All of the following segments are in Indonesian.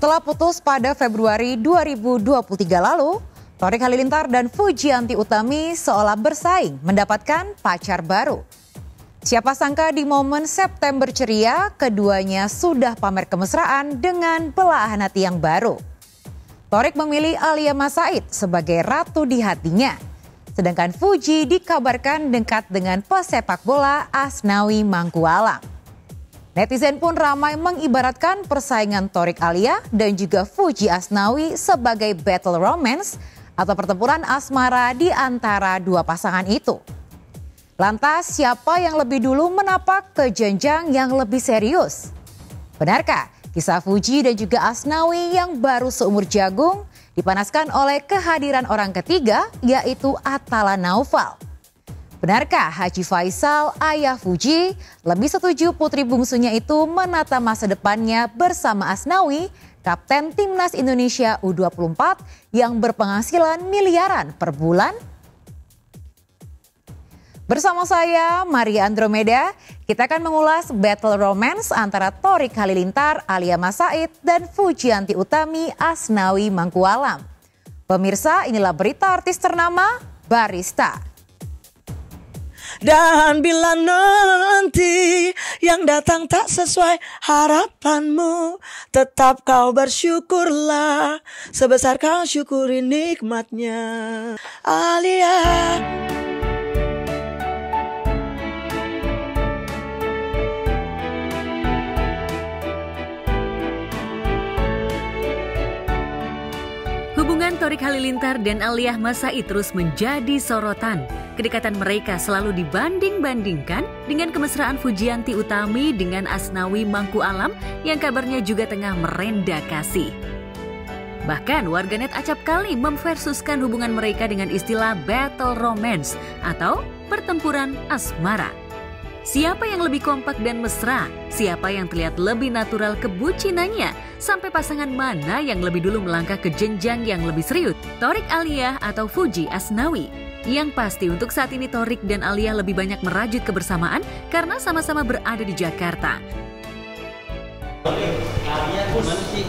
Setelah putus pada Februari 2023 lalu, Thorik Halilintar dan Fujianti Utami seolah bersaing mendapatkan pacar baru. Siapa sangka di momen September ceria, keduanya sudah pamer kemesraan dengan belahan hati yang baru. Thorik memilih Alia Mas Said sebagai ratu di hatinya. Sedangkan Fuji dikabarkan dekat dengan pesepak bola Asnawi Mangkualam. Netizen pun ramai mengibaratkan persaingan Thorik Alia dan juga Fuji Asnawi sebagai battle romance atau pertempuran asmara di antara dua pasangan itu. Lantas siapa yang lebih dulu menapak ke jenjang yang lebih serius? Benarkah kisah Fuji dan juga Asnawi yang baru seumur jagung dipanaskan oleh kehadiran orang ketiga yaitu Atala Naufal? Benarkah Haji Faisal, ayah Fuji, lebih setuju putri bungsunya itu menata masa depannya bersama Asnawi, kapten Timnas Indonesia U24 yang berpenghasilan miliaran per bulan? Bersama saya, Maria Andromeda, kita akan mengulas battle romance antara Thorik Halilintar, Alia Mas Said, dan Fujianti Utami, Asnawi Mangkualam. Pemirsa, inilah berita artis ternama, Barista. Dan bila nanti yang datang tak sesuai harapanmu, tetap kau bersyukurlah sebesar kau syukuri nikmatnya. Alia. Hubungan Thorik Halilintar dan Alia Mas Said terus menjadi sorotan. Kedekatan mereka selalu dibanding-bandingkan dengan kemesraan Fujianti Utami dengan Asnawi Mangkualam yang kabarnya juga tengah merenda kasih. Bahkan warganet acap kali memversuskan hubungan mereka dengan istilah battle romance atau pertempuran asmara. Siapa yang lebih kompak dan mesra? Siapa yang terlihat lebih natural kebucinannya? Sampai pasangan mana yang lebih dulu melangkah ke jenjang yang lebih serius? Thorik Alia atau Fuji Asnawi? Yang pasti untuk saat ini Thorik dan Alia lebih banyak merajut kebersamaan karena sama-sama berada di Jakarta. Alia gimana sih?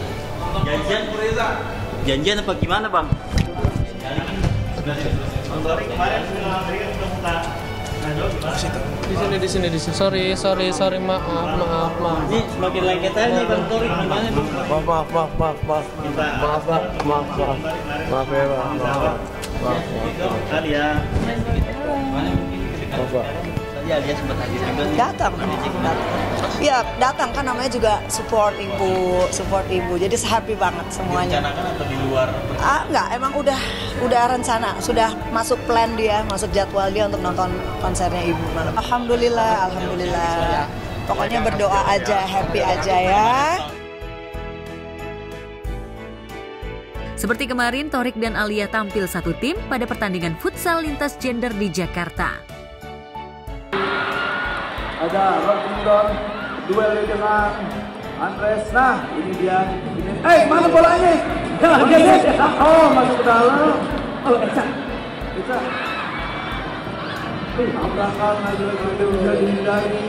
Janjian apa gimana bang? Bang Thorik kemarin udah di sini. Sorry, maaf. Ini semakin lengket aja nih Bang Thorik gimana nih? Maaf ya Bang. Alia. Alia sempat hadir juga. Datang kan namanya juga support ibu. Jadi happy banget semuanya. Direncanakan atau di luar? Enggak, emang udah rencana, sudah masuk plan dia, masuk jadwal dia untuk nonton konsernya ibu malam. Alhamdulillah. Pokoknya berdoa aja, happy aja ya. Seperti kemarin, Thorik dan Alia tampil satu tim pada pertandingan futsal lintas gender di Jakarta. Ada Rokundon duel dengan Andres. Nah, ini dia. Mana bola ini? Oh, masuk ke dalam. Oh, Eca. Tabrakan lagi bisa dihindari.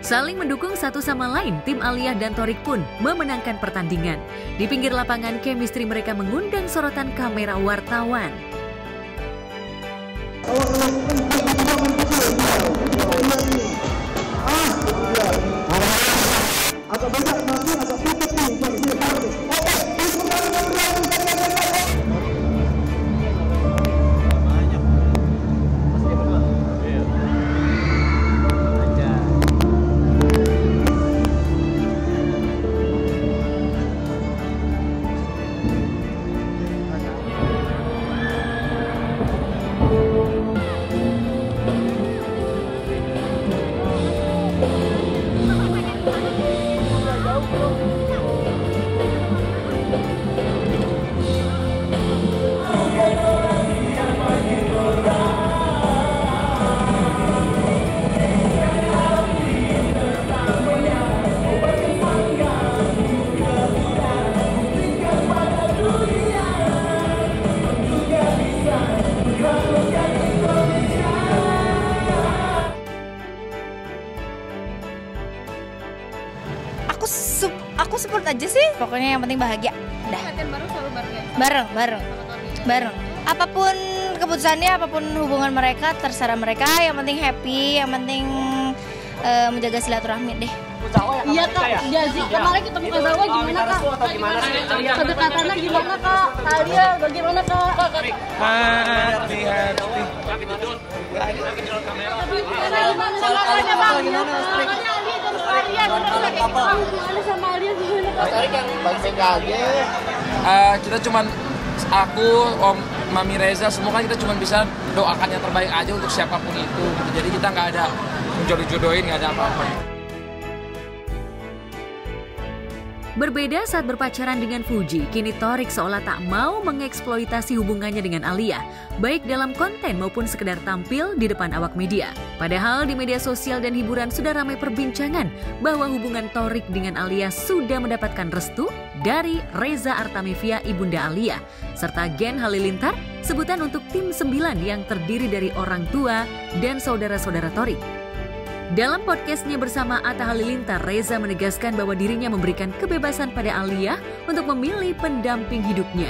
Saling mendukung satu sama lain, tim Alia dan Thorik pun memenangkan pertandingan. Di pinggir lapangan, chemistry mereka mengundang sorotan kamera wartawan. aja sih, pokoknya yang penting bahagia. Dah. Baru selalu bareng ya? Bareng. Apapun keputusannya, apapun hubungan mereka, terserah mereka. Yang penting happy, yang penting menjaga silaturahmi deh. Iya Kak, Jazi kemarin ketemu Kak Zawa gimana Kak? Kedekatannya gimana Kak? Alia bagaimana Kak? Hati. Kita cuman aku, Om, Mami Reza, semua kan kita cuma bisa doakan yang terbaik aja untuk siapapun itu. Jadi kita nggak ada menjodoh-jodohin, nggak ada apa-apa. Berbeda saat berpacaran dengan Fuji, kini Thorik seolah tak mau mengeksploitasi hubungannya dengan Alia, baik dalam konten maupun sekedar tampil di depan awak media. Padahal di media sosial dan hiburan sudah ramai perbincangan bahwa hubungan Thorik dengan Alia sudah mendapatkan restu dari Reza Artamevia ibunda Alia, serta Gen Halilintar, sebutan untuk tim 9 yang terdiri dari orang tua dan saudara-saudara Thorik. Dalam podcastnya bersama Atta Halilintar, Reza menegaskan bahwa dirinya memberikan kebebasan pada Alia untuk memilih pendamping hidupnya.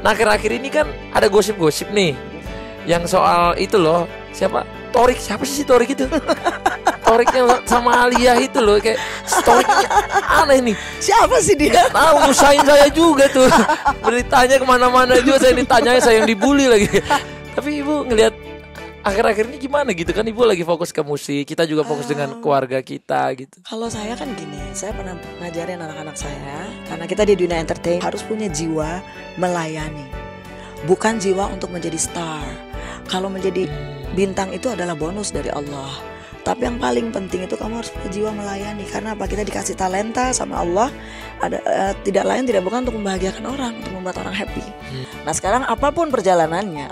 Nah, akhir-akhir ini kan ada gosip-gosip nih yang soal itu loh, siapa sih Thorik itu? Thorik yang sama Alia itu loh, kayak Thoriknya aneh nih. Siapa sih dia? Tahu, ngusahin saya juga tuh. Beritanya kemana-mana juga saya ditanya, saya yang dibully lagi. Tapi Ibu ngelihat akhir-akhir ini gimana gitu kan, Ibu lagi fokus ke musik, kita juga fokus dengan keluarga kita gitu. Kalau saya kan gini, saya pernah ngajarin anak-anak saya, karena kita di dunia entertain harus punya jiwa melayani, bukan jiwa untuk menjadi star. Kalau menjadi bintang itu adalah bonus dari Allah, tapi yang paling penting itu kamu harus punya jiwa melayani. Karena apa? Kita dikasih talenta sama Allah, tidak lain tidak bukan untuk membahagiakan orang, untuk membuat orang happy. Nah sekarang apapun perjalanannya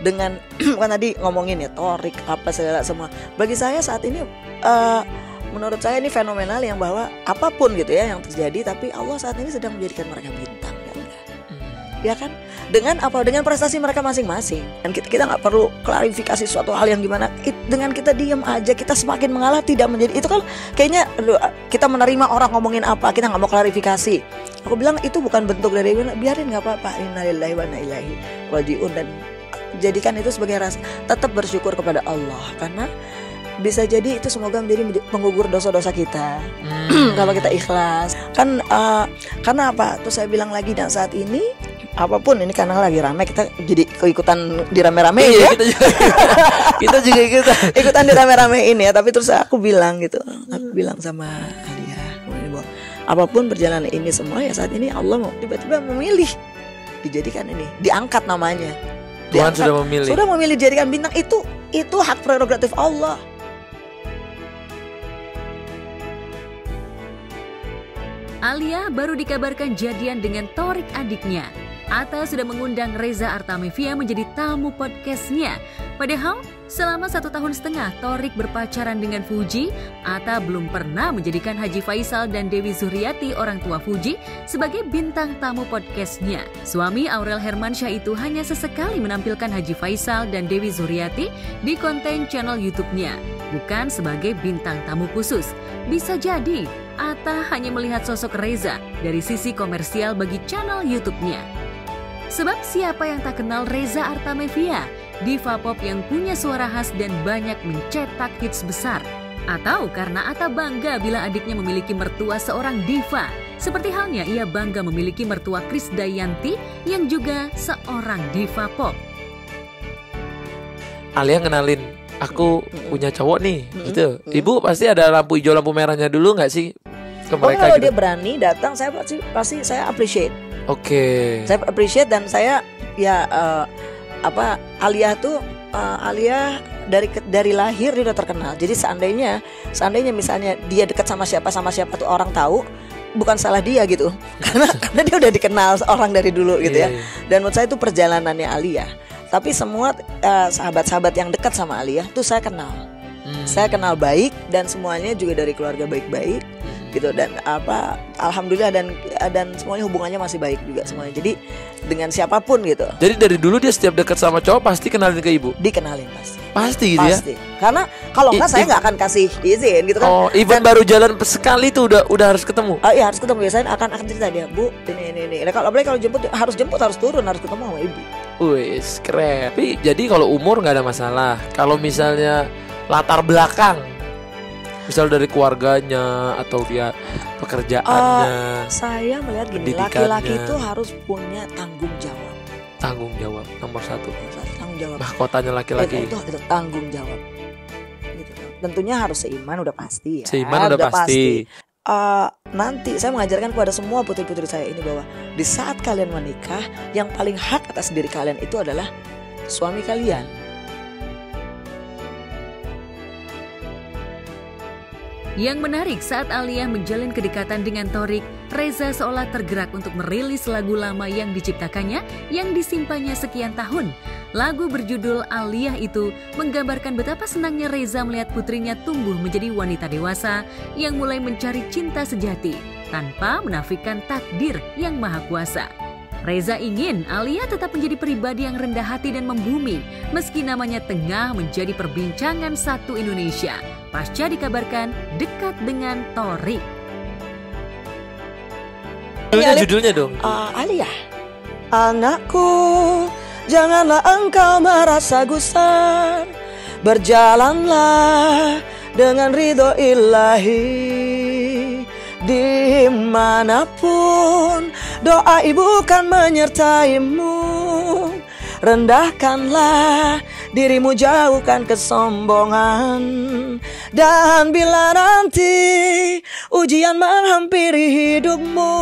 dengan kan tadi ngomongin ya Thorik apa segala semua. Bagi saya saat ini menurut saya ini fenomenal yang bahwa apapun gitu ya yang terjadi, tapi Allah saat ini sedang menjadikan mereka bintang, ya kan? Dengan apa? Dengan prestasi mereka masing-masing. Dan kita nggak perlu klarifikasi suatu hal yang gimana. Dengan kita diam aja, kita semakin mengalah, tidak menjadi. Itu kan kayaknya kita menerima orang ngomongin apa, kita nggak mau klarifikasi. Aku bilang itu bukan bentuk dari biarin, nggak apa-apa. Innalillahi wa inna ilaihi raji'un. Dan jadikan itu sebagai rasa. Tetap bersyukur kepada Allah, karena bisa jadi itu semoga menjadi penggugur dosa-dosa kita. Kalau kita ikhlas kan, karena apa? Terus saya bilang lagi, dan saat ini apapun ini karena lagi rame, kita jadi keikutan di rame-rame ya. Kita juga ikutan di rame-rame ini ya. Tapi terus aku bilang gitu, aku bilang sama Alia, apapun perjalanan ini semua ya, saat ini Allah mau tiba-tiba memilih dijadikan ini, diangkat namanya. Tuhan sudah memilih dijadikan bintang. Itu hak prerogatif Allah. Alia baru dikabarkan jadian dengan Thorik adiknya. Atta sudah mengundang Reza Artamevia menjadi tamu podcastnya. Padahal selama 1,5 tahun Thorik berpacaran dengan Fuji, Atta belum pernah menjadikan Haji Faisal dan Dewi Zuriati orang tua Fuji sebagai bintang tamu podcastnya. Suami Aurel Hermansyah itu hanya sesekali menampilkan Haji Faisal dan Dewi Zuriati di konten channel YouTube-nya, bukan sebagai bintang tamu khusus. Bisa jadi Atta hanya melihat sosok Reza dari sisi komersial bagi channel YouTube-nya. Sebab siapa yang tak kenal Reza Artamevia, diva pop yang punya suara khas dan banyak mencetak hits besar. Atau karena Atta bangga bila adiknya memiliki mertua seorang diva, seperti halnya ia bangga memiliki mertua Krisdayanti yang juga seorang diva pop. Alia kenalin, aku punya cowok nih, gitu. Ibu pasti ada lampu hijau lampu merahnya dulu nggak sih ke mereka? Kalau gitu? dia berani datang, saya pasti saya appreciate. Oke. Saya appreciate, dan saya ya Alia tuh Alia dari lahir dia udah terkenal. Jadi seandainya misalnya dia dekat sama siapa tuh orang tahu, bukan salah dia gitu. karena dia udah dikenal orang dari dulu gitu ya. Dan menurut saya itu perjalanannya Alia. Tapi semua sahabat-sahabat yang dekat sama Alia tuh saya kenal. Saya kenal baik, dan semuanya juga dari keluarga baik-baik. gitu. Dan alhamdulillah dan semuanya hubungannya masih baik juga semuanya. Jadi dengan siapapun gitu. Jadi dari dulu dia setiap dekat sama cowok pasti kenalin ke ibu? Dikenalin pasti. Pasti gitu ya? Pasti. Karena kalau enggak saya nggak akan kasih izin gitu kan. Oh, even baru jalan sekali tuh udah harus ketemu? Iya harus ketemu. Biasanya akan cerita dia, Bu, ini. Nah, kalau jemput harus turun, harus ketemu sama ibu. Wih, keren. Tapi jadi kalau umur nggak ada masalah. Kalau misalnya latar belakang, misal dari keluarganya atau dia pekerjaannya, saya melihat gini, laki-laki itu harus punya tanggung jawab. Tanggung jawab nomor 1. Tanggung jawab. Mahkotanya laki-laki. Itu tanggung jawab. Gitu. Tentunya harus seiman, udah pasti ya. Seiman udah pasti. Nanti saya mengajarkan kepada semua putri-putri saya ini bahwa di saat kalian menikah, yang paling hak atas diri kalian itu adalah suami kalian. Yang menarik saat Alia menjalin kedekatan dengan Thorik, Reza seolah tergerak untuk merilis lagu lama yang diciptakannya yang disimpannya sekian tahun. Lagu berjudul Aliyah itu menggambarkan betapa senangnya Reza melihat putrinya tumbuh menjadi wanita dewasa yang mulai mencari cinta sejati tanpa menafikan takdir yang maha kuasa. Reza ingin Alia tetap menjadi pribadi yang rendah hati dan membumi meski namanya tengah menjadi perbincangan satu Indonesia pasca dikabarkan dekat dengan Thorik. Judulnya dong. Alia. Anakku, janganlah engkau merasa gusar. Berjalanlah dengan ridho ilahi. Dimanapun doa ibu kan menyertaimu. Rendahkanlah dirimu, jauhkan kesombongan. Dan bila nanti ujian menghampiri hidupmu,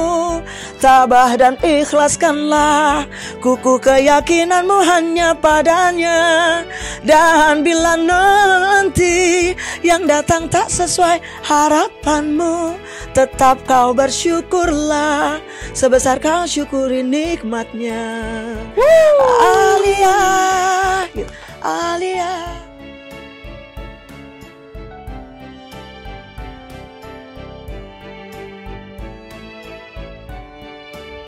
tabah dan ikhlaskanlah kukuh keyakinanmu hanya padanya. Dan bila nanti yang datang tak sesuai harapanmu, tetap kau bersyukurlah sebesar kau syukuri nikmatnya. Alia, Alia.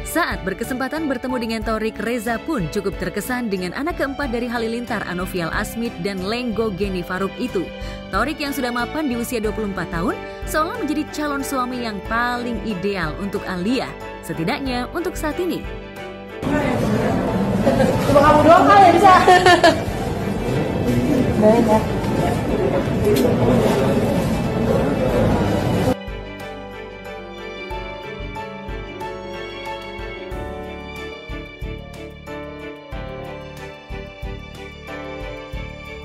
Saat berkesempatan bertemu dengan Thorik, Reza pun cukup terkesan dengan anak keempat dari Halilintar, Anovial Asmit dan Lenggo Geni Faruk itu. Thorik yang sudah mapan di usia 24 tahun seolah menjadi calon suami yang paling ideal untuk Alia, setidaknya untuk saat ini. Cuma kamu doang kan ya bisa. Banyak.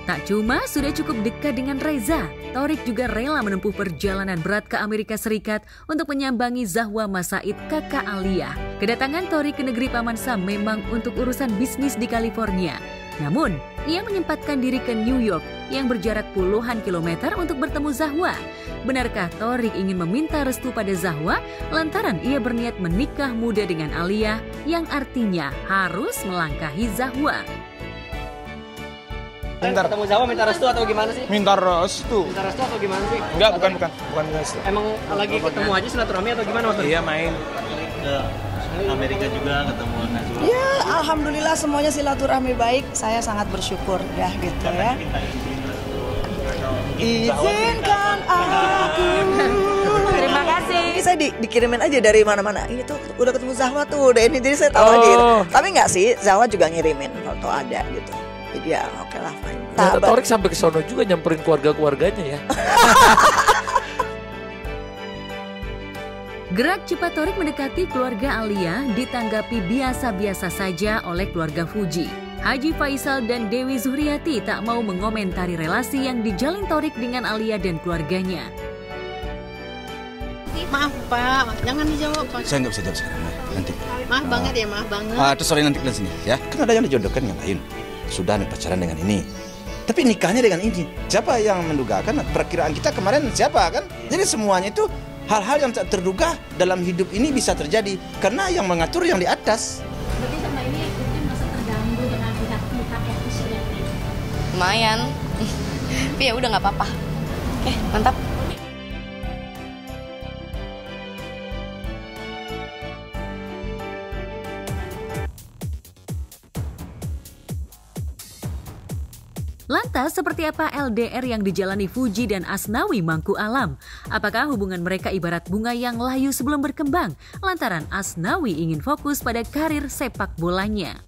Tak cuma sudah cukup dekat dengan Reza, Thorik juga rela menempuh perjalanan berat ke Amerika Serikat untuk menyambangi Zahwa Masaid, kakak Alia. Kedatangan Thorik ke negeri Paman Sam memang untuk urusan bisnis di California. Namun, ia menyempatkan diri ke New York yang berjarak puluhan kilometer untuk bertemu Zahwa. Benarkah Thorik ingin meminta restu pada Zahwa lantaran ia berniat menikah muda dengan Alia yang artinya harus melangkahi Zahwa? Ketemu Zahwa minta restu atau gimana sih? Minta restu. Minta restu atau gimana sih? Enggak, bukan restu. Emang lagi ketemu aja silaturahmi atau gimana waktu? Iya, main ke Amerika juga ketemu Najwa. Ya, alhamdulillah semuanya silaturahmi baik. Saya sangat bersyukur ya gitu ya. Izinkan aku. Terima kasih. Ini saya dikirimin aja dari mana-mana. Ini tuh udah ketemu Zahwa tuh, udah ini jadi saya tahu aja. Gitu. Tapi enggak sih, Zahwa juga ngirimin foto ada gitu. Jadi ya oke lah, fine. Thorik sampai ke sono juga nyamperin keluarga-keluarganya ya. Gerak cepat Thorik mendekati keluarga Alia ditanggapi biasa-biasa saja oleh keluarga Fuji. Haji Faisal dan Dewi Zuhriati tak mau mengomentari relasi yang dijalin Thorik dengan Alia dan keluarganya. Maaf Pak, jangan dijawab Pak. Saya nggak bisa jawab sekarang, nanti. Maaf banget ya, maaf banget. Terus sore nanti kalian sini ya. Kan ada yang dijodohkan yang lain. Sudah nih pacaran dengan ini. Tapi nikahnya dengan ini. Siapa yang menduga? Kan perkiraan kita kemarin siapa kan? Jadi semuanya itu hal-hal yang tak terduga dalam hidup ini bisa terjadi karena yang mengatur yang di atas. Berarti sama ini mungkin masa terganggu dengan pihak ofisialnya. Lumayan. Tapi ya udah nggak apa-apa. Oke, mantap. Lantas, seperti apa LDR yang dijalani Fuji dan Asnawi Mangku Alam? Apakah hubungan mereka ibarat bunga yang layu sebelum berkembang? Lantaran Asnawi ingin fokus pada karir sepak bolanya.